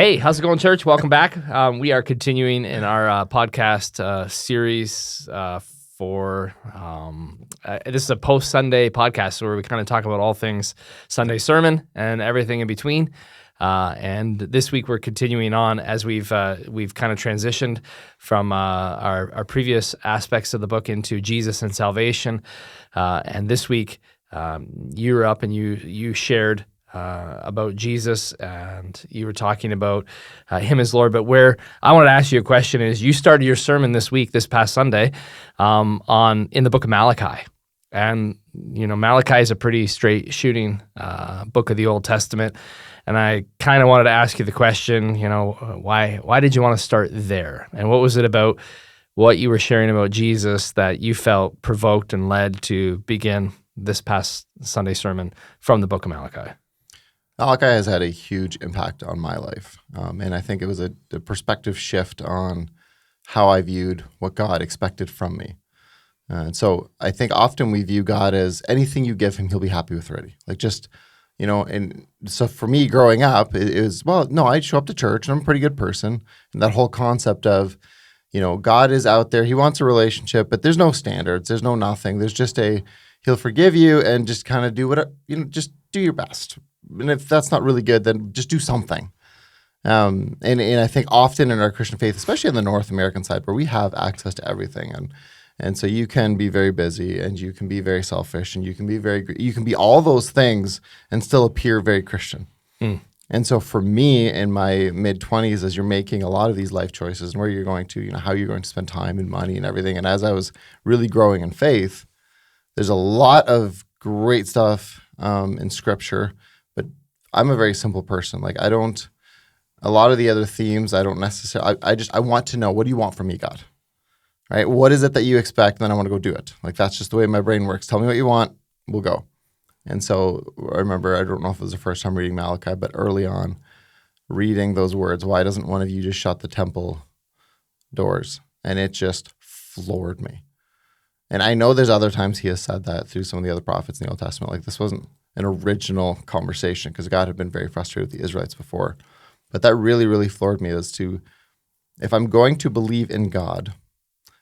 Hey, how's it going, church? Welcome back. We are continuing in our podcast series for this is a post-Sunday podcast where we kind of talk about all things Sunday sermon and everything in between. And this week we're continuing on as we've kind of transitioned from our previous aspects of the book into Jesus and salvation. And this week you were up and you shared about Jesus, and you were talking about him as Lord. But where I wanted to ask you a question is, you started your sermon this past Sunday, in the book of Malachi. And, Malachi is a pretty straight shooting book of the Old Testament. And I kind of wanted to ask you the question, why did you want to start there? And what was it about what you were sharing about Jesus that you felt provoked and led to begin this past Sunday sermon from the book of Malachi? Malachi has had a huge impact on my life, and I think it was a perspective shift on how I viewed what God expected from me. And so I think often we view God as anything you give him, he'll be happy with already. And so for me growing up, it was, I show up to church and I'm a pretty good person. And that whole concept of, God is out there, he wants a relationship, but there's no standards, there's no nothing. There's just he'll forgive you and just kind of do whatever, just do your best. And if that's not really good, then just do something. And I think often in our Christian faith, especially on the North American side, where we have access to everything, and so you can be very busy, and you can be very selfish, and you can be all those things and still appear very Christian. Mm. And so for me, in my mid-20s, as you're making a lot of these life choices and where you're going to, how you're going to spend time and money and everything, and as I was really growing in faith, there's a lot of great stuff in Scripture. I'm a very simple person. A lot of the other themes, I don't necessarily, I want to know, what do you want from me, God? Right? What is it that you expect? And then I want to go do it. That's just the way my brain works. Tell me what you want, we'll go. And so I remember, I don't know if it was the first time reading Malachi, but early on, reading those words, why doesn't one of you just shut the temple doors? And it just floored me. And I know there's other times he has said that through some of the other prophets in the Old Testament. This wasn't an original conversation because God had been very frustrated with the Israelites before. But that really, really floored me as to, if I'm going to believe in God,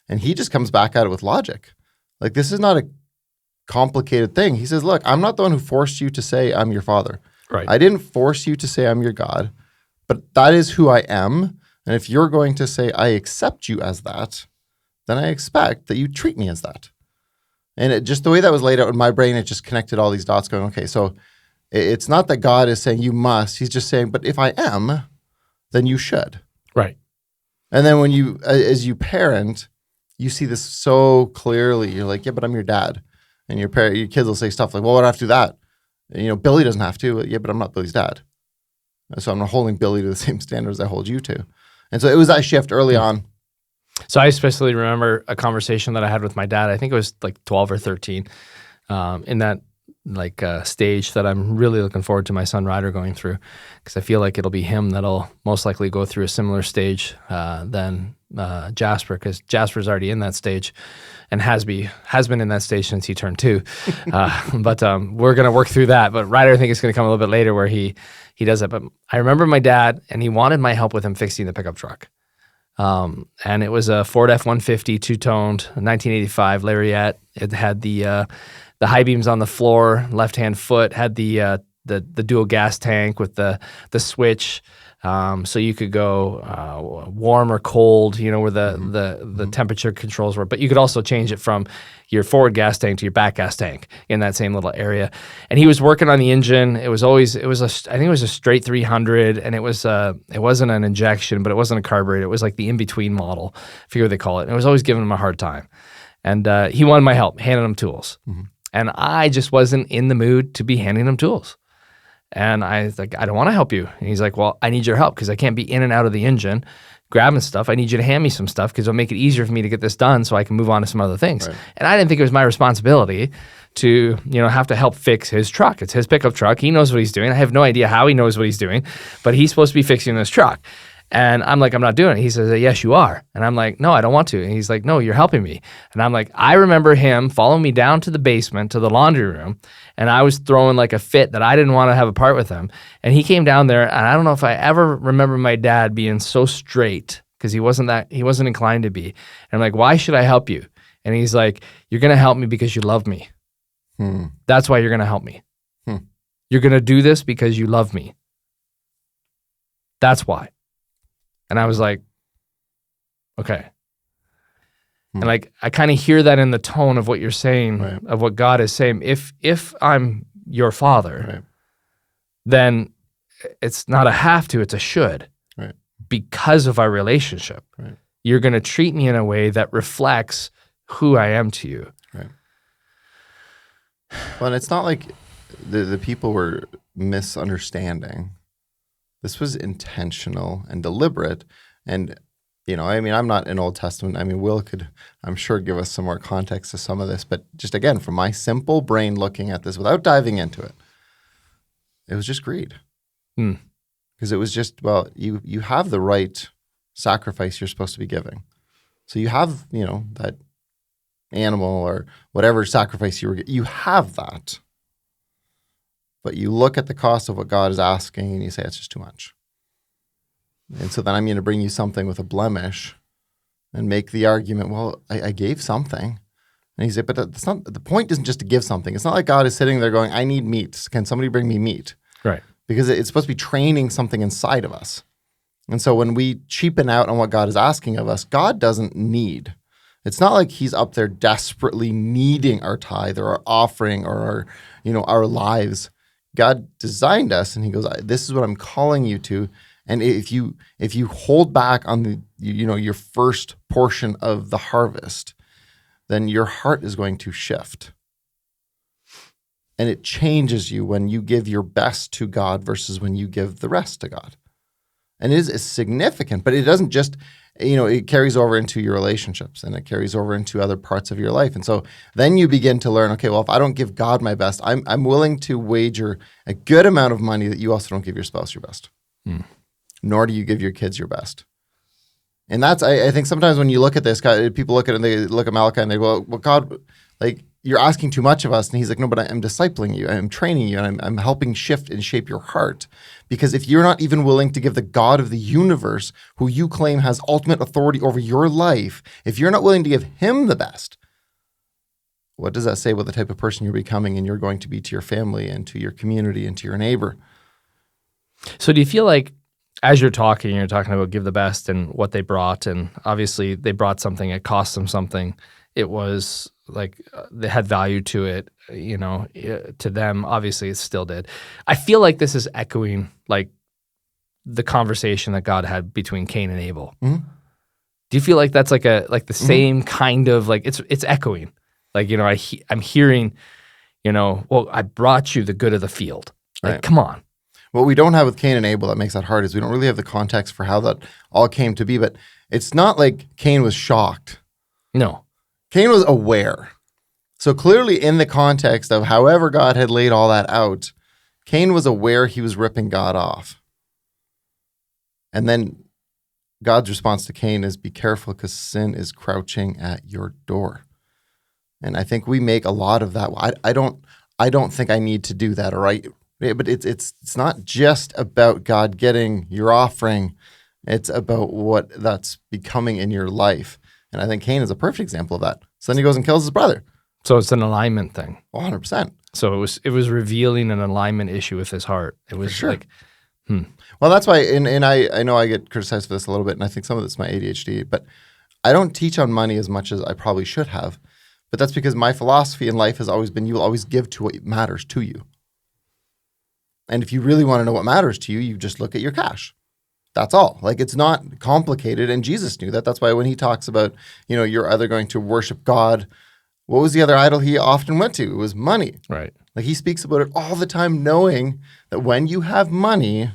and he just comes back at it with logic. This is not a complicated thing. He says, look, I'm not the one who forced you to say I'm your father. Right. I didn't force you to say I'm your God, but that is who I am. And if you're going to say I accept you as that, then I expect that you treat me as that. And just the way that was laid out in my brain, it just connected all these dots going, okay, so it's not that God is saying you must. He's just saying, but if I am, then you should. Right. And then when you, as you parent, you see this so clearly. You're like, yeah, but I'm your dad. And your kids will say stuff like, well, why do I have to do that? And, Billy doesn't have to. Yeah, but I'm not Billy's dad. So I'm not holding Billy to the same standards I hold you to. And so it was that shift early on. So I especially remember a conversation that I had with my dad. I think it was 12 or 13, in that stage that I'm really looking forward to my son Ryder going through, because I feel like it'll be him that'll most likely go through a similar stage than Jasper, because Jasper's already in that stage and has been in that stage since he turned 2. But we're going to work through that. But Ryder, I think, is going to come a little bit later where he does it. But I remember my dad, and he wanted my help with him fixing the pickup truck. And it was a Ford F-150 two-toned 1985 Lariat. It had the high beams on the floor, left-hand foot, had the dual gas tank with the switch, so you could go warm or cold, where the temperature controls were. But you could also change it from your forward gas tank to your back gas tank in that same little area. And he was working on the engine. I think it was a straight 300, and it wasn't an injection, but it wasn't a carburetor. It was like the in-between model, I forget what they call it. And I was always giving him a hard time. And he wanted my help, handing him tools. Mm-hmm. And I just wasn't in the mood to be handing him tools. And I was like, I don't want to help you. And he's like, well, I need your help because I can't be in and out of the engine grabbing stuff. I need you to hand me some stuff because it'll make it easier for me to get this done so I can move on to some other things. Right. And I didn't think it was my responsibility to, have to help fix his truck. It's his pickup truck. He knows what he's doing. I have no idea how he knows what he's doing, but he's supposed to be fixing this truck. And I'm like, I'm not doing it. He says, yes, you are. And I'm like, no, I don't want to. And he's like, no, you're helping me. And I'm like, I remember him following me down to the basement, to the laundry room. And I was throwing like a fit that I didn't want to have a part with him. And he came down there. And I don't know if I ever remember my dad being so straight, because he wasn't inclined to be. And I'm like, why should I help you? And he's like, you're going to help me because you love me. That's why you're going to help me. You're going to do this because you love me. That's why. And I was like, okay. And like, I kind of hear that in the tone of what you're saying, Right. of what God is saying. If I'm your father, Right. then it's not a have to, it's a should. Right. Because of our relationship. Right. You're going to treat me in a way that reflects who I am to you. Right. Well, and it's not like the people were misunderstanding. This was intentional and deliberate. And, I mean, I'm not in Old Testament. I mean, Will could, I'm sure, give us some more context to some of this. But just again, from my simple brain looking at this without diving into it, it was just greed. Because it was just, well, you have the right sacrifice you're supposed to be giving. So you have, that animal or whatever sacrifice you have that. But you look at the cost of what God is asking and you say, it's just too much. And so then I'm going to bring you something with a blemish and make the argument, well, I gave something. And he's like, but that's not, the point isn't just to give something. It's not like God is sitting there going, I need meat. Can somebody bring me meat? Right. Because it's supposed to be training something inside of us. And so when we cheapen out on what God is asking of us, God doesn't need. It's not like he's up there desperately needing our tithe or our offering or our lives. God designed us and he goes, this is what I'm calling you to. And if you hold back on your first portion of the harvest, then your heart is going to shift. And it changes you when you give your best to God versus when you give the rest to God. And it is significant, but it doesn't just, it carries over into your relationships and it carries over into other parts of your life. And so then you begin to learn, okay, well, if I don't give God my best, I'm willing to wager a good amount of money that you also don't give your spouse your best. Nor do you give your kids your best. And that's, I think sometimes when you look at this, people look at it and they look at Malachi and they go, well, God, like, you're asking too much of us. And he's like, no, but I'm discipling you. I'm training you. And I'm helping shift and shape your heart. Because if you're not even willing to give the God of the universe, who you claim has ultimate authority over your life, if you're not willing to give him the best, what does that say about the type of person you're becoming and you're going to be to your family and to your community and to your neighbor? So do you feel like, as you're talking about give the best and what they brought, and obviously they brought something, it cost them something. It was like they had value to it, to them. Obviously, it still did. I feel like this is echoing like the conversation that God had between Cain and Abel. Mm-hmm. Do you feel like that's like the same kind of like it's echoing? Like I'm hearing, well, I brought you the good of the field. Like, right. Come on. What we don't have with Cain and Abel that makes that hard is we don't really have the context for how that all came to be. But it's not like Cain was shocked. No. Cain was aware. So clearly in the context of however God had laid all that out, Cain was aware he was ripping God off. And then God's response to Cain is, be careful because sin is crouching at your door. And I think we make a lot of that. I don't think I need to do that, all right? But it's not just about God getting your offering. It's about what that's becoming in your life. And I think Cain is a perfect example of that. So then he goes and kills his brother. So it's an alignment thing. 100%. So it was revealing an alignment issue with his heart. It was sure. like, Well, that's why, and I know I get criticized for this a little bit, and I think some of it's my ADHD, but I don't teach on money as much as I probably should have. But that's because my philosophy in life has always been you will always give to what matters to you. And if you really want to know what matters to you, you just look at your cash. That's all. Like, it's not complicated. And Jesus knew that. That's why when he talks about, you're either going to worship God, what was the other idol he often went to? It was money. Right. Like, he speaks about it all the time, knowing that when you have money,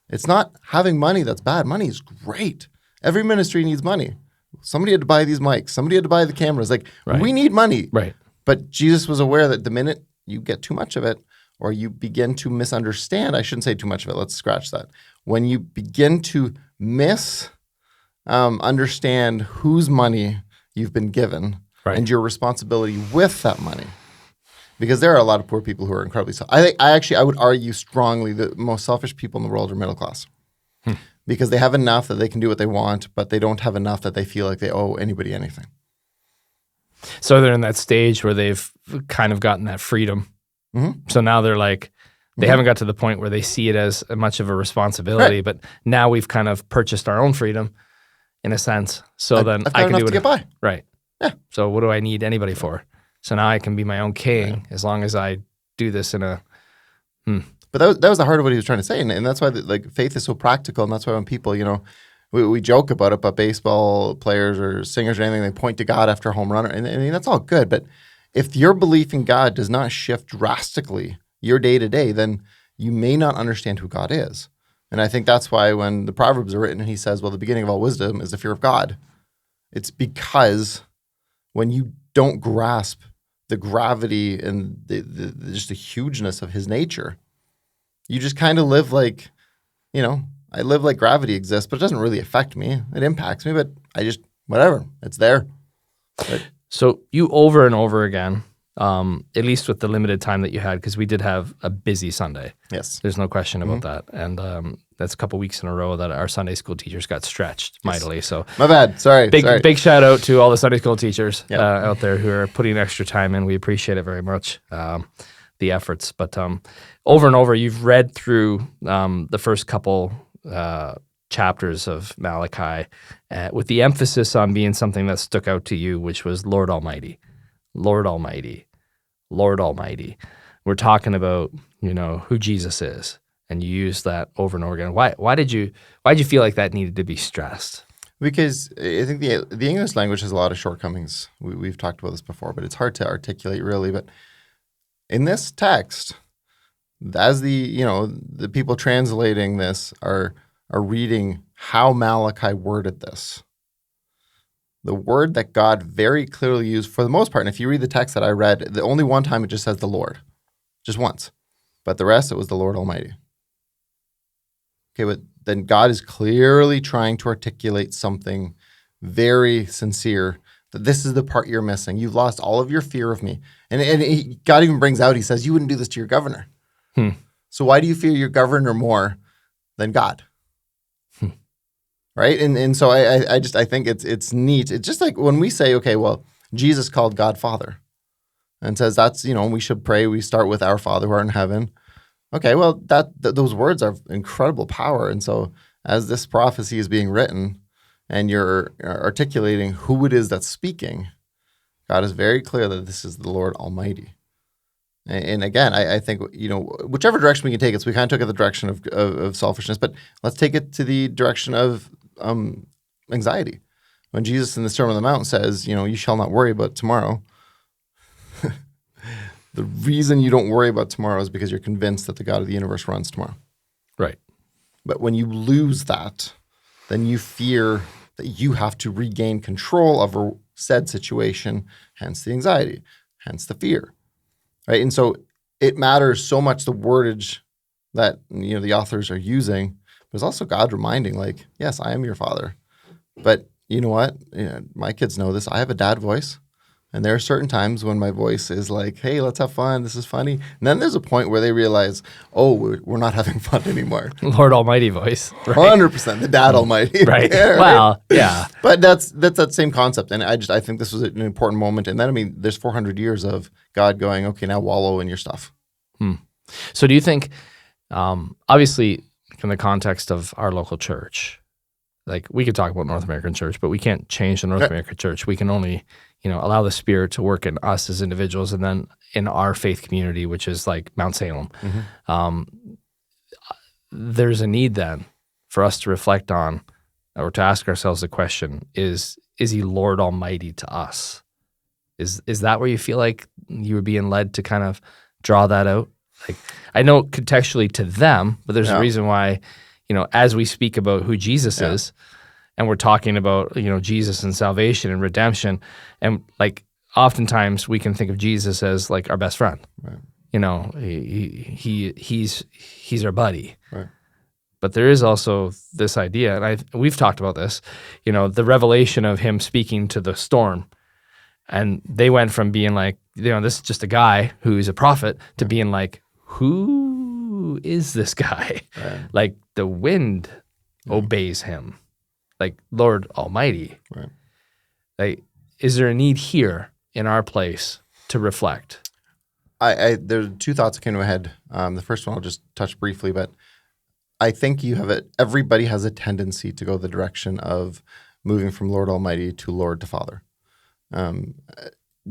it's not having money that's bad. Money is great. Every ministry needs money. Somebody had to buy these mics. Somebody had to buy the cameras. Like, right. We need money. Right. But Jesus was aware that the minute you get too much of it, or you begin to misunderstand, I shouldn't say too much of it, let's scratch that. When you begin to understand whose money you've been given and your responsibility with that money. Because there are a lot of poor people who are incredibly I would argue strongly that the most selfish people in the world are middle class. Because they have enough that they can do what they want, but they don't have enough that they feel like they owe anybody anything. So they're in that stage where they've kind of gotten that freedom. So now they're like, they haven't got to the point where they see it as much of a responsibility, but now we've kind of purchased our own freedom in a sense. So then I've got I can enough do to get by. Right. Yeah. So what do I need anybody for? So now I can be my own king as long as I do this in a. But that was the heart of what he was trying to say, and that's why faith is so practical, and that's why when people, we joke about it, but baseball players or singers or anything, they point to God after a home run, and I mean that's all good. But if your belief in God does not shift drastically your day to day, then you may not understand who God is. And I think that's why when the Proverbs are written, and he says, "Well, the beginning of all wisdom is the fear of God." It's because when you don't grasp the gravity and just the hugeness of his nature, you just kind of live like, I live like gravity exists, but it doesn't really affect me. It impacts me, but I just, whatever, it's there. Right? So you over and over again, at least with the limited time that you had, because we did have a busy Sunday. Yes. There's no question about that. And that's a couple weeks in a row that our Sunday school teachers got stretched mightily. So my bad. Sorry. Big shout out to all the Sunday school teachers out there who are putting extra time in. We appreciate it very much, the efforts. But over and over, you've read through the first couple chapters of Malachi with the emphasis on being something that stuck out to you, which was Lord Almighty, Lord Almighty, Lord Almighty. We're talking about, who Jesus is. And you use that over and over again. Why did you feel like that needed to be stressed? Because I think the English language has a lot of shortcomings. We've talked about this before, but it's hard to articulate really. But in this text, as the people translating this are reading how Malachi worded this, the word that God very clearly used for the most part, and if you read the text that I read, the only one time it just says the Lord, just once. But the rest, it was the Lord Almighty. Okay, but then God is clearly trying to articulate something very sincere, that this is the part you're missing. You've lost all of your fear of me. And God even brings out, he says, you wouldn't do this to your governor. So why do you fear your governor more than God? Right? And so I think it's neat. It's just like when we say, okay, well, Jesus called God Father and says that's, we should pray. We start with our Father who art in heaven. Okay, well, those words are incredible power. And so as this prophecy is being written and you're articulating who it is that's speaking, God is very clear that this is the Lord Almighty. And again, I think, whichever direction we can take it, so we kind of took it the direction of selfishness, but let's take it to the direction of anxiety. When Jesus in the Sermon on the Mount says, you shall not worry about tomorrow, the reason you don't worry about tomorrow is because you're convinced that the God of the universe runs tomorrow. Right. But when you lose that, then you fear that you have to regain control over said situation, hence the anxiety, hence the fear. Right? And so it matters so much the wordage that the authors are using, but it's also God reminding, like, yes, I am your father. But you know what? My kids know this. I have a dad voice. And there are certain times when my voice is like, hey, let's have fun. This is funny. And then there's a point where they realize, oh, we're not having fun anymore. Lord Almighty voice. Right? 100%. The Dad Almighty. Right. Yeah, right? Well, yeah. But that's that same concept. And I think this was an important moment. And then, there's 400 years of God going, okay, now wallow in your stuff. So do you think, obviously, from the context of our local church, like we could talk about North American church, but we can't change the North American church. We can only allow the Spirit to work in us as individuals and then in our faith community, which is like Mount Salem. There's a need then for us to reflect on or to ask ourselves the question, is he Lord Almighty to us? Is that where you feel like you were being led to kind of draw that out? Like, I know contextually to them, but there's a reason why, as we speak about who Jesus is, and we're talking about, Jesus and salvation and redemption, and like oftentimes we can think of Jesus as like our best friend. Right. He's our buddy. Right. But there is also this idea, and we've talked about this, the revelation of him speaking to the storm. And they went from being like, this is just a guy who's a prophet to being like, who is this guy? Right. Like the wind obeys him, like Lord Almighty. Right. Like, is there a need here in our place to reflect? There are two thoughts that came to my head. The first one I'll just touch briefly, but I think everybody has a tendency to go the direction of moving from Lord Almighty to Lord to Father.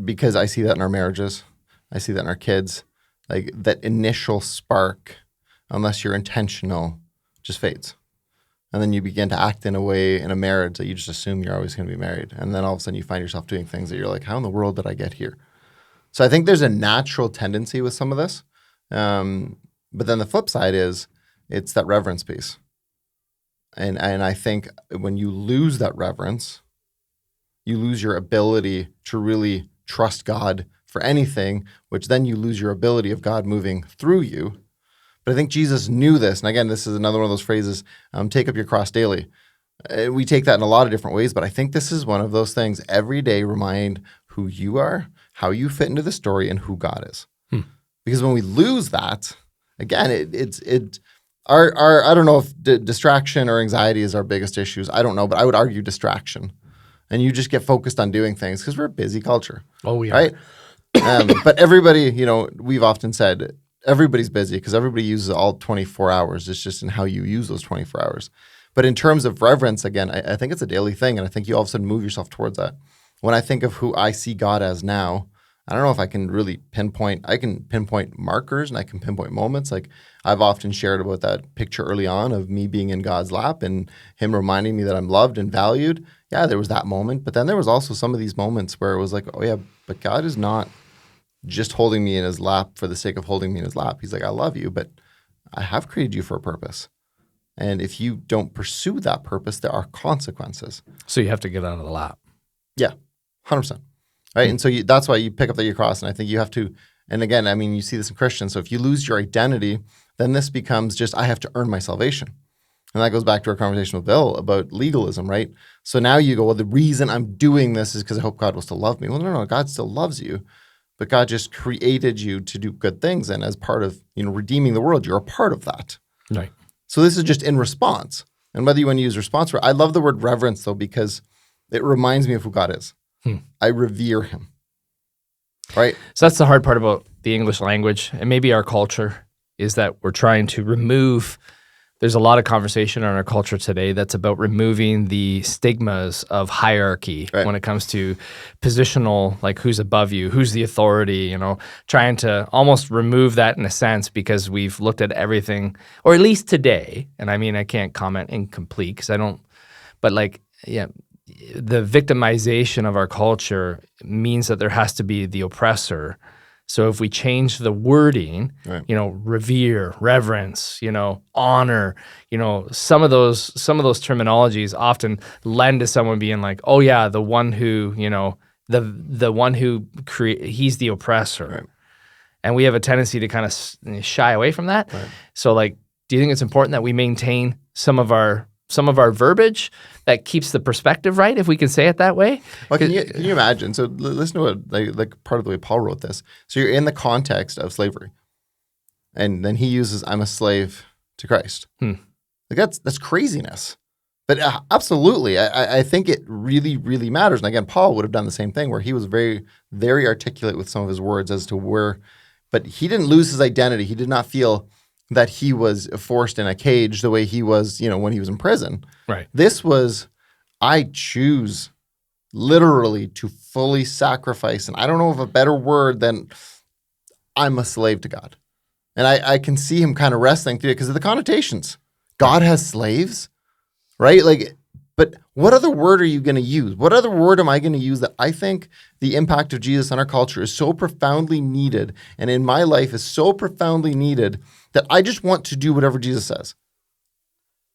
Because I see that in our marriages. I see that in our kids. Like that initial spark, unless you're intentional, just fades. And then you begin to act in a way in a marriage that you just assume you're always going to be married. And then all of a sudden you find yourself doing things that you're like, how in the world did I get here? So I think there's a natural tendency with some of this. But then the flip side is it's that reverence piece. And I think when you lose that reverence, you lose your ability to really trust God for anything, which then you lose your ability of God moving through you. But I think Jesus knew this. And again, this is another one of those phrases, take up your cross daily. We take that in a lot of different ways, but I think this is one of those things. Every day remind who you are, how you fit into the story, and who God is. Because when we lose that, again, I don't know if distraction or anxiety is our biggest issues. I don't know, but I would argue distraction. And you just get focused on doing things because we're a busy culture. Oh, we are. Right? But everybody, we've often said everybody's busy because everybody uses all 24 hours. It's just in how you use those 24 hours. But in terms of reverence, again, I think it's a daily thing. And I think you all of a sudden move yourself towards that. When I think of who I see God as now, I don't know if I can really pinpoint. I can pinpoint markers and I can pinpoint moments. Like I've often shared about that picture early on of me being in God's lap and him reminding me that I'm loved and valued. Yeah, there was that moment. But then there was also some of these moments where it was like, oh yeah, but God is not just holding me in his lap for the sake of holding me in his lap. He's like, I love you, but I have created you for a purpose. And if you don't pursue that purpose, there are consequences. So you have to get out of the lap. Yeah, 100%. Right. And so that's why you pick up your cross. And I think you have to, and again, I mean, you see this in Christians. So if you lose your identity, then this becomes just, I have to earn my salvation. And that goes back to our conversation with Bill about legalism, right? So now you go, well, the reason I'm doing this is because I hope God will still love me. Well, no, God still loves you. But God just created you to do good things. And as part of, redeeming the world, you're a part of that. Right. So this is just in response. And whether you want to use response, I love the word reverence, though, because it reminds me of who God is. I revere him. Right? So that's the hard part about the English language and maybe our culture is that we're trying to remove, there's a lot of conversation in our culture today that's about removing the stigmas of hierarchy when it comes to positional, like who's above you, who's the authority, trying to almost remove that in a sense because we've looked at everything, or at least today, and I mean, I can't comment incomplete because I don't, but the victimization of our culture means that there has to be the oppressor. So if we change the wording, revere, reverence, honor, some of those terminologies often lend to someone being like, oh yeah, the one who, the one who he's the oppressor. Right. And we have a tendency to kind of shy away from that. Right. So do you think it's important that we maintain some of our verbiage that keeps the perspective right, if we can say it that way? Well, can you imagine? So listen to what, like part of the way Paul wrote this. So you're in the context of slavery. And then he uses, I'm a slave to Christ. Like that's craziness. But absolutely, I think it really, really matters. And again, Paul would have done the same thing where he was very, very articulate with some of his words as to where, but he didn't lose his identity. He did not feel that he was forced in a cage the way he was, when he was in prison. Right. This was, I choose literally to fully sacrifice. And I don't know of a better word than I'm a slave to God. And I can see him kind of wrestling through it because of the connotations. God has slaves, right? But what other word are you going to use? What other word am I going to use that I think the impact of Jesus on our culture is so profoundly needed and in my life is so profoundly needed that I just want to do whatever Jesus says?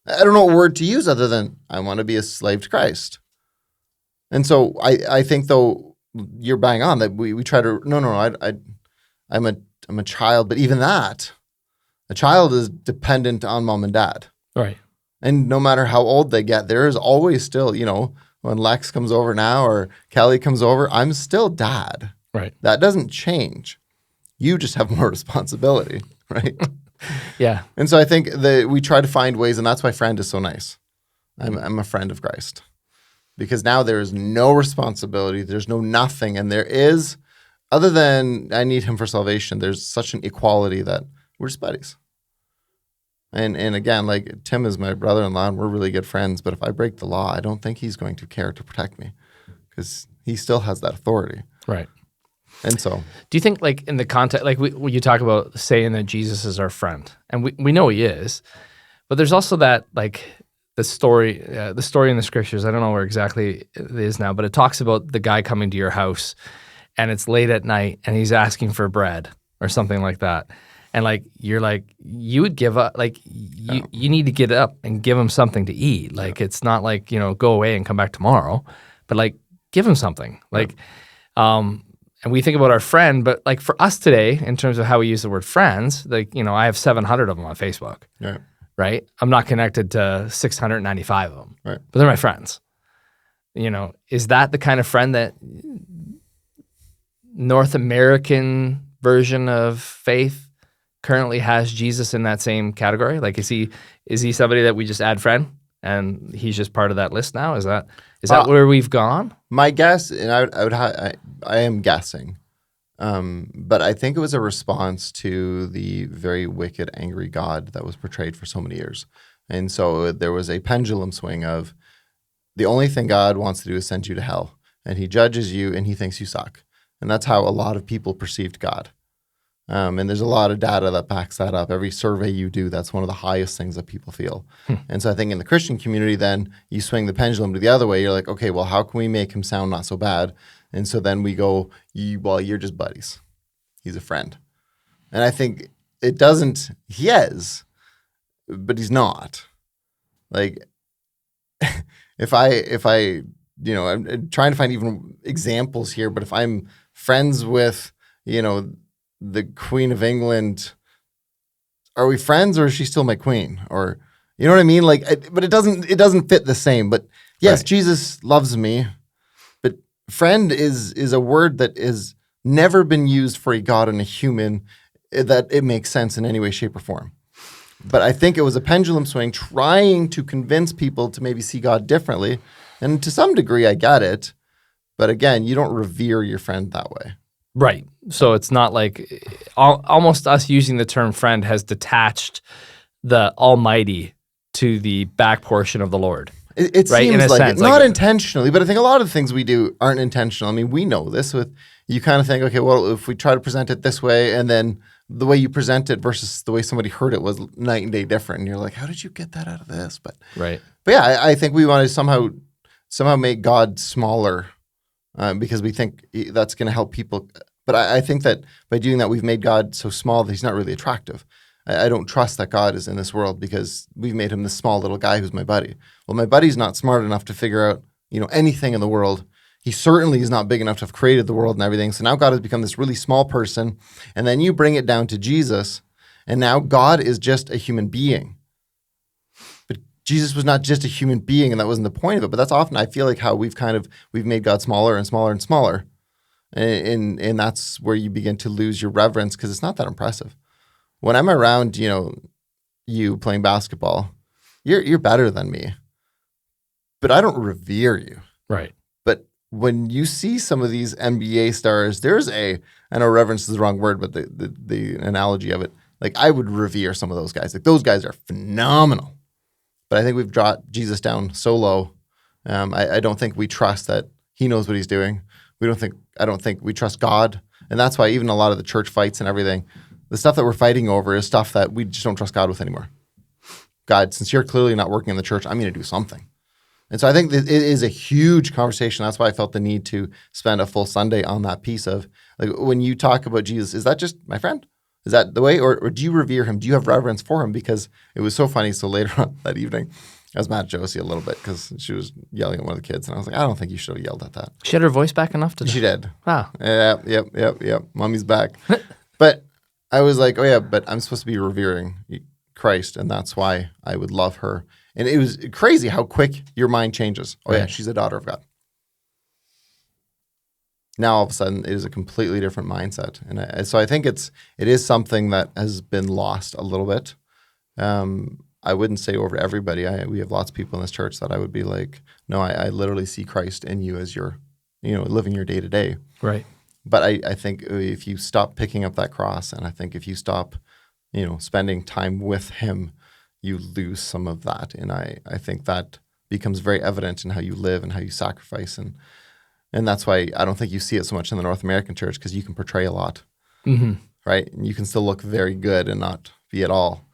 I don't know what word to use other than I want to be a slave to Christ. And so I think, though, you're bang on that we try to, I'm a child, but even that, a child is dependent on mom and dad. Right. And no matter how old they get, there is always still, when Lex comes over now or Kelly comes over, I'm still dad. Right. That doesn't change. You just have more responsibility, right? Yeah. And so I think that we try to find ways, and that's why friend is so nice. I'm a friend of Christ. Because now there is no responsibility, there's no nothing, and there is, other than I need him for salvation, there's such an equality that we're just buddies. And again, like Tim is my brother-in-law, and we're really good friends, but if I break the law, I don't think he's going to care to protect me because he still has that authority. Right. And so, do you think, like in the context, like when you talk about saying that Jesus is our friend, and we know he is, but there's also that like the story in the scriptures. I don't know where exactly it is now, but it talks about the guy coming to your house, and it's late at night, and he's asking for bread or something like that, and like you're like you would give up, like you need to get up and give him something to eat. Like it's not like go away and come back tomorrow, but like give him something. Like, and we think about our friend, but like for us today, in terms of how we use the word friends, like, I have 700 of them on Facebook, right? I'm not connected to 695 of them, right. But they're my friends. Is that the kind of friend that North American version of faith currently has Jesus in that same category? Like, is he somebody that we just add friend and he's just part of that list now? Is that where we've gone? My guess, and I am guessing, but I think it was a response to the very wicked, angry God that was portrayed for so many years. And so there was a pendulum swing of the only thing God wants to do is send you to hell, and he judges you and he thinks you suck. And that's how a lot of people perceived God. And there's a lot of data that backs that up. Every survey you do, that's one of the highest things that people feel. And so I think in the Christian community, then you swing the pendulum to the other way. You're like, okay, well, how can we make him sound not so bad? And so then we go, you're just buddies. He's a friend. And I think it doesn't, he is, but he's not. Like, if I, I'm trying to find even examples here, but if I'm friends with, the Queen of England, are we friends or is she still my queen? Or, you know what I mean? Like, but it doesn't fit the same. But yes, right. Jesus loves me, but friend is a word that has never been used for a God and a human that it makes sense in any way, shape, or form. But I think it was a pendulum swing trying to convince people to maybe see God differently. And to some degree, I get it. But again, you don't revere your friend that way. Right. So it's not like almost us using the term friend has detached the Almighty to the back portion of the Lord. It right? seems in a like sense, it. Not intentionally, but I think a lot of the things we do aren't intentional. I mean, we know this. You kind of think, okay, well, if we try to present it this way, and then the way you present it versus the way somebody heard it was night and day different, and you're like, how did you get that out of this? But yeah, I think we want to somehow make God smaller. Because we think that's going to help people. But I think that by doing that, we've made God so small that he's not really attractive. I don't trust that God is in this world because we've made him this small little guy who's my buddy. Well, my buddy's not smart enough to figure out, anything in the world. He certainly is not big enough to have created the world and everything. So now God has become this really small person. And then you bring it down to Jesus, and now God is just a human being. Jesus was not just a human being, and that wasn't the point of it. But that's often, I feel like, how we've made God smaller and smaller and smaller, and that's where you begin to lose your reverence because it's not that impressive. When I'm around, you playing basketball, you're better than me, but I don't revere you. Right. But when you see some of these NBA stars, I know reverence is the wrong word, but the analogy of it, like I would revere some of those guys. Like those guys are phenomenal. But I think we've brought Jesus down so low. I don't think we trust that he knows what he's doing. I don't think we trust God. And that's why even a lot of the church fights and everything, the stuff that we're fighting over is stuff that we just don't trust God with anymore. God, since you're clearly not working in the church, I'm going to do something. And so I think that it is a huge conversation. That's why I felt the need to spend a full Sunday on that piece of, like, when you talk about Jesus, is that just my friend? Is that the way? Or do you revere him? Do you have reverence for him? Because it was so funny. So later on that evening, I was mad at Josie a little bit because she was yelling at one of the kids. And I was like, I don't think you should have yelled at that. She had her voice back enough to She did. Wow. Yep. Mommy's back. But I was like, oh yeah, but I'm supposed to be revering Christ, and that's why I would love her. And it was crazy how quick your mind changes. Oh yeah, she's a daughter of God. Now all of a sudden it is a completely different mindset, and so I think it is something that has been lost a little bit. I wouldn't say over everybody. We have lots of people in this church that I would be like, no, I literally see Christ in you as you're, living your day to day. Right. But I think if you stop picking up that cross, and I think if you stop, spending time with Him, you lose some of that. And I think that becomes very evident in how you live and how you sacrifice. And that's why I don't think you see it so much in the North American church, because you can portray a lot, right? And you can still look very good and not be at all.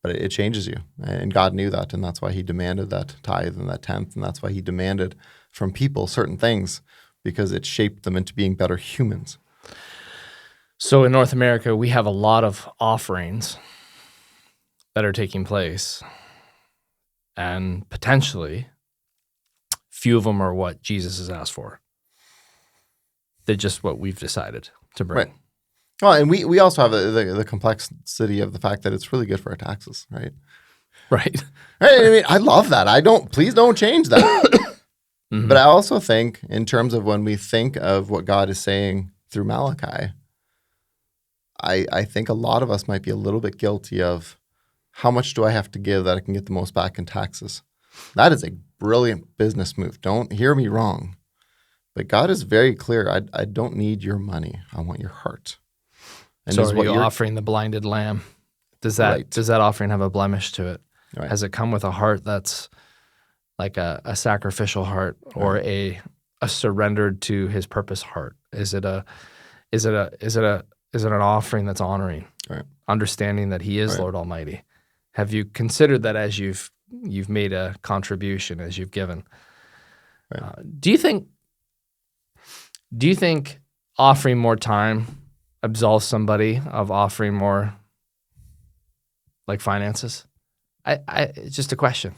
But it changes you. And God knew that, and that's why He demanded that tithe and that tenth, and that's why He demanded from people certain things, because it shaped them into being better humans. So in North America, we have a lot of offerings that are taking place, and potentially few of them are what Jesus has asked for. They're just what we've decided to bring. Right. Well, and we also have the complexity of the fact that it's really good for our taxes, right? Right. Right. I mean, I love that. Please don't change that. But I also think in terms of when we think of what God is saying through Malachi, I think a lot of us might be a little bit guilty of how much do I have to give that I can get the most back in taxes? That is a brilliant business move. Don't hear me wrong. But God is very clear. I don't need your money. I want your heart. And so are you offering the blinded lamb? Does that offering have a blemish to it? Right. Has it come with a heart that's like a sacrificial heart, or a surrendered to His purpose heart? Is it an offering that's honoring, understanding that He is Lord Almighty? Have you considered that as you've made a contribution, as you've given? Do you think offering more time absolves somebody of offering more, like finances? It's just a question.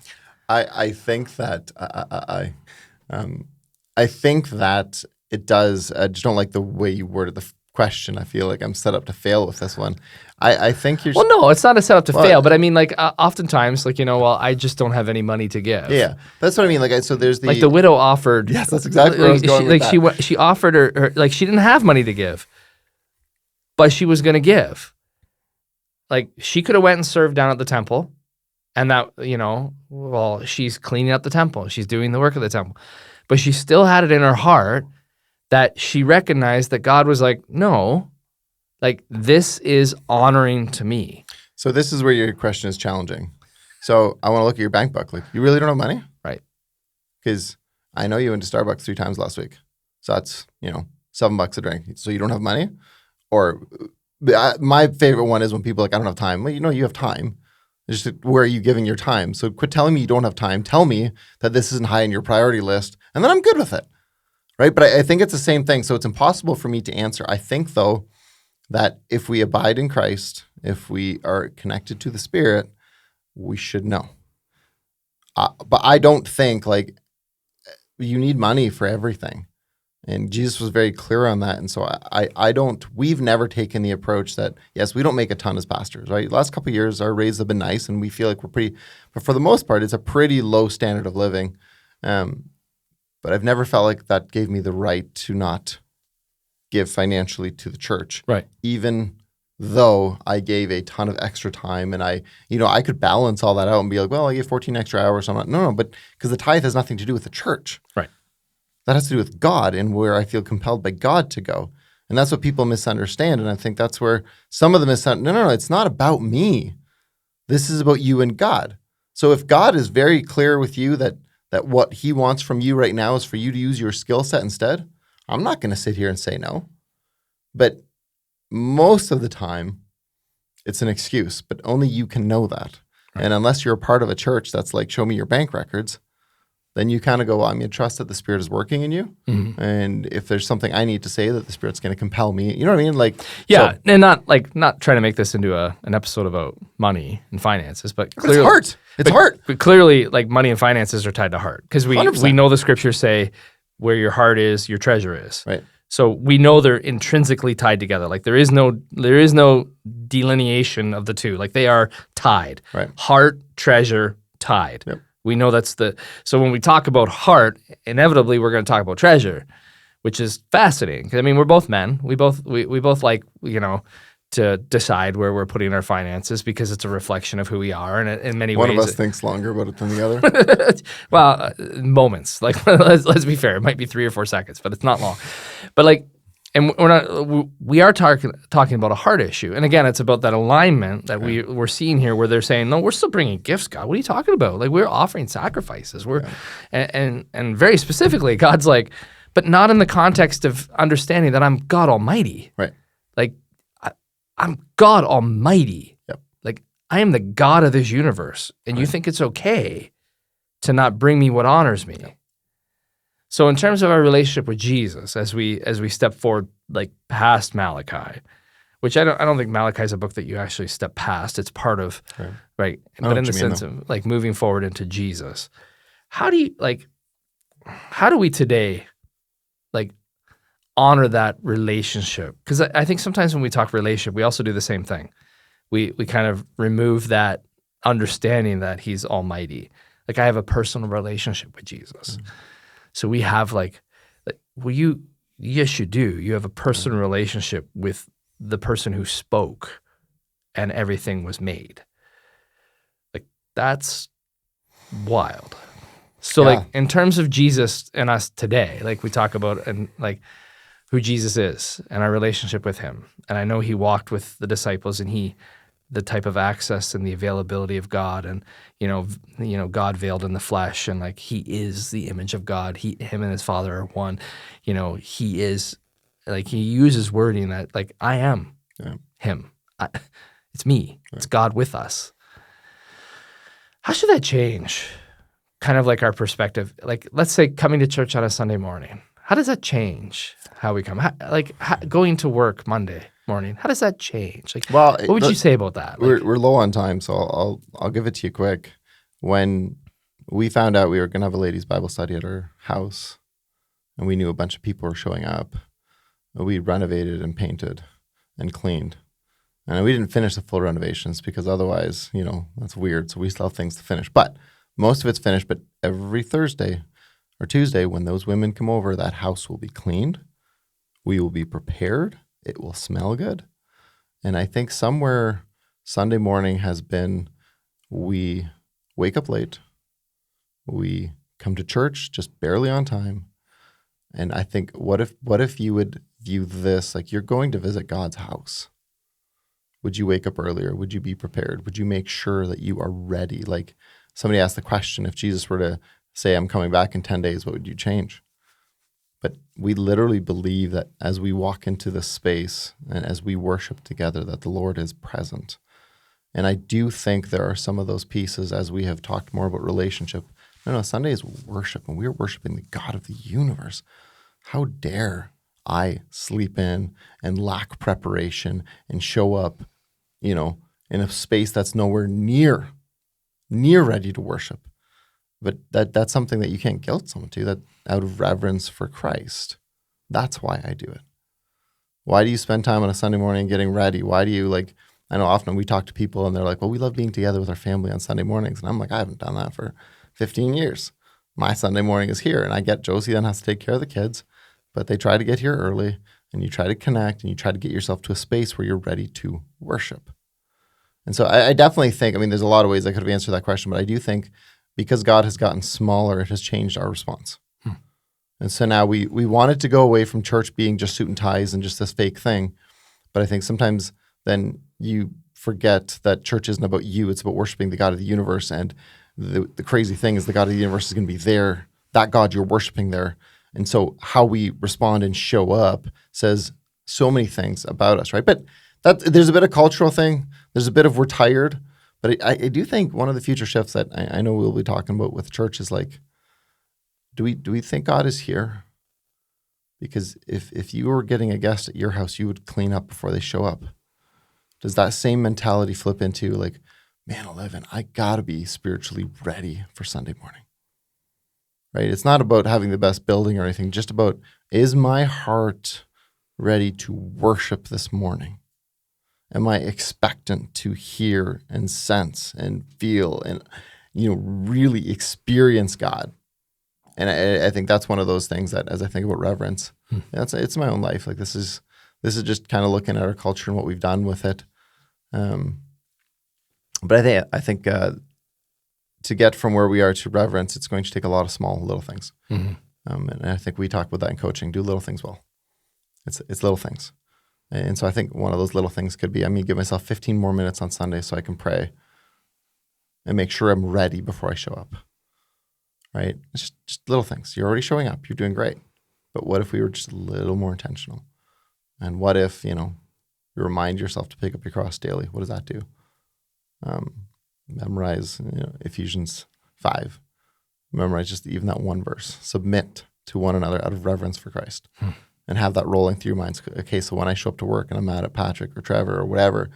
I think that I think that it does. I just don't like the way you worded the question. I feel like I'm set up to fail with this one. I think you're. Well, no, it's not a setup to fail, but I mean, like oftentimes, like I just don't have any money to give. Yeah, that's what I mean. Like, so there's the widow offered. Yes, that's exactly where I was going with that. She offered her like she didn't have money to give, but she was going to give. Like she could have went and served down at the temple, and that she's cleaning up the temple, she's doing the work of the temple, but she still had it in her heart that she recognized that God was like, no, like this is honoring to me. So this is where your question is challenging. So I want to look at your bank book. Like, you really don't have money? Right. Because I know you went to Starbucks 3 times last week. So that's, $7 a drink. So you don't have money? Or my favorite one is when people are like, I don't have time. Well, you have time. It's just, where are you giving your time? So quit telling me you don't have time. Tell me that this isn't high in your priority list, and then I'm good with it. Right? But I think it's the same thing. So it's impossible for me to answer. I think, though, that if we abide in Christ, if we are connected to the Spirit, we should know. But I don't think, like, you need money for everything. And Jesus was very clear on that. And so we've never taken the approach that, yes, we don't make a ton as pastors, right? The last couple of years, our raises have been nice, and we feel like we're but for the most part, it's a pretty low standard of living. But I've never felt like that gave me the right to not give financially to the church. Right. Even though I gave a ton of extra time, and I could balance all that out and be like, well, I gave 14 extra hours. So I'm not, no, but because the tithe has nothing to do with the church. Right. That has to do with God and where I feel compelled by God to go. And that's what people misunderstand. And I think that's where some of them no, it's not about me. This is about you and God. So if God is very clear with you that what He wants from you right now is for you to use your skill set instead, I'm not going to sit here and say no. But most of the time, it's an excuse, but only you can know that. Right. And unless you're a part of a church that's like, show me your bank records, then you kind of go, well, I'm going to trust that the Spirit is working in you. Mm-hmm. And if there's something I need to say, that the Spirit's going to compel me. You know what I mean? Like, yeah, so, and not trying to make this into an episode about money and finances, but clearly, it's heart. It's heart. But clearly, like, money and finances are tied to heart, because we know the scriptures say, where your heart is, your treasure is. Right. So we know they're intrinsically tied together. Like there is no delineation of the two. Like they are tied. Right. Heart, treasure, tied. Yep. We know so when we talk about heart, inevitably we're going to talk about treasure, which is fascinating. 'Cause, I mean, we're both men. We both like, to decide where we're putting our finances because it's a reflection of who we are. And in many ways, One of us thinks longer about it than the other. well, moments. Like let's be fair. It might be 3 or 4 seconds, but it's not long. But like, and we are talking about a heart issue. And again, it's about that alignment that we're seeing here, where they're saying, no, we're still bringing gifts, God. What are you talking about? Like we're offering sacrifices. And very specifically, God's like, but not in the context of understanding that I'm God Almighty. Right. Like I'm God Almighty. Yep. Like I am the God of this universe, and you think it's okay to not bring me what honors me. Yep. So in terms of our relationship with Jesus, as we step forward, like past Malachi, which I don't think Malachi is a book that you actually step past. It's part of right. But in the sense of like moving forward into Jesus, how do we today like honor that relationship? Because I think sometimes when we talk relationship, we also do the same thing. We kind of remove that understanding that he's almighty. Like I have a personal relationship with Jesus. Mm-hmm. So we have yes, you do. You have a personal relationship with the person who spoke and everything was made. Like that's wild. So like in terms of Jesus and us today, like we talk about and like who Jesus is and our relationship with him. And I know he walked with the disciples and the type of access and the availability of God and, God veiled in the flesh and like he is the image of God. Him and his Father are one. He is like, he uses wording that like, I am him. It's me. Right. It's God with us. How should that change kind of like our perspective? Like, let's say coming to church on a Sunday morning. How does that change how we come? Going to work Monday morning, how does that change? Like, what would you say about that? We're low on time, so I'll give it to you quick. When we found out we were going to have a ladies' Bible study at our house, and we knew a bunch of people were showing up, we renovated and painted and cleaned. And we didn't finish the full renovations because otherwise, that's weird. So we still have things to finish. But most of it's finished. But every Thursday or Tuesday, when those women come over, that house will be cleaned. We will be prepared. It will smell good. And I think somewhere Sunday morning has been, we wake up late. We come to church just barely on time. And I think, what if you would view this like you're going to visit God's house? Would you wake up earlier? Would you be prepared? Would you make sure that you are ready? Like somebody asked the question, if Jesus were to say, I'm coming back in 10 days, what would you change? But we literally believe that as we walk into this space and as we worship together, that the Lord is present. And I do think there are some of those pieces as we have talked more about relationship. No, Sunday is worship, and we're worshiping the God of the universe. How dare I sleep in and lack preparation and show up, in a space that's nowhere near ready to worship. But that's something that you can't guilt someone to, that out of reverence for Christ. That's why I do it. Why do you spend time on a Sunday morning getting ready? Why do you I know often we talk to people and they're like, well, we love being together with our family on Sunday mornings. And I'm like, I haven't done that for 15 years. My Sunday morning is here. And I get Josie then has to take care of the kids, but they try to get here early and you try to connect and you try to get yourself to a space where you're ready to worship. And so I definitely think, there's a lot of ways I could have answered that question, but I do think because God has gotten smaller, it has changed our response. And so now we wanted to go away from church being just suit and ties and just this fake thing. But I think sometimes then you forget that church isn't about you. It's about worshiping the God of the universe. And the crazy thing is the God of the universe is going to be there. That God you're worshiping there. And so how we respond and show up says so many things about us, right? But there's a bit of cultural thing. There's a bit of we're tired. But I do think one of the future shifts that I know we'll be talking about with church is like, do we think God is here? Because if you were getting a guest at your house, you would clean up before they show up. Does that same mentality flip into like, man, 11, I got to be spiritually ready for Sunday morning, right? It's not about having the best building or anything, just about Is my heart ready to worship this morning? Am I expectant to hear and sense and feel and, really experience God? And I think that's one of those things that, as I think about reverence, it's my own life. Like this is just kind of looking at our culture and what we've done with it. But I think to get from where we are to reverence, it's going to take a lot of small little things. Mm-hmm. And I think we talk about that in coaching. Do little things well. It's little things. And so I think one of those little things could be, give myself 15 more minutes on Sunday so I can pray and make sure I'm ready before I show up, right? It's just little things. You're already showing up. You're doing great. But what if we were just a little more intentional? And what if, you remind yourself to pick up your cross daily? What does that do? Memorize Ephesians 5. Memorize just even that one verse. Submit to one another out of reverence for Christ. And have that rolling through your minds. Okay, so when I show up to work and I'm mad at Patrick or Trevor or whatever,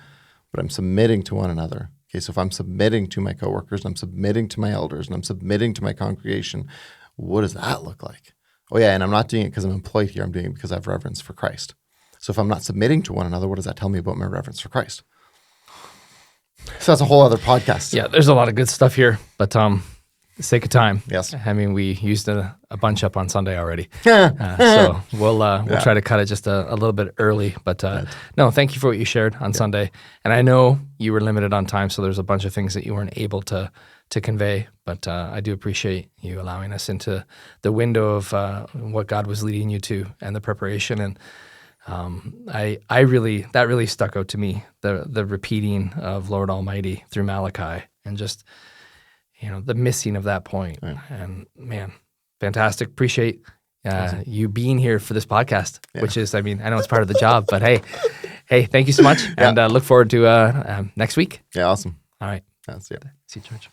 but I'm submitting to one another. Okay, so if I'm submitting to my coworkers and I'm submitting to my elders and I'm submitting to my congregation, what does that look like? Oh yeah, and I'm not doing it because I'm employed here. I'm doing it because I have reverence for Christ. So if I'm not submitting to one another, what does that tell me about my reverence for Christ? So that's a whole other podcast. Yeah, there's a lot of good stuff here, but sake of time. Yes. We used a bunch up on Sunday already. So we'll try to cut it just a little bit early. But no, thank you for what you shared on Sunday. And I know you were limited on time, so there's a bunch of things that you weren't able to convey. But I do appreciate you allowing us into the window of what God was leading you to and the preparation. And that really stuck out to me, the repeating of Lord Almighty through Malachi and just the missing of that point. Right. And man, fantastic. Appreciate you being here for this podcast, which is, I know it's part of the job, but hey, thank you so much. And look forward to next week. Yeah, awesome. All right. That's it. See you, George.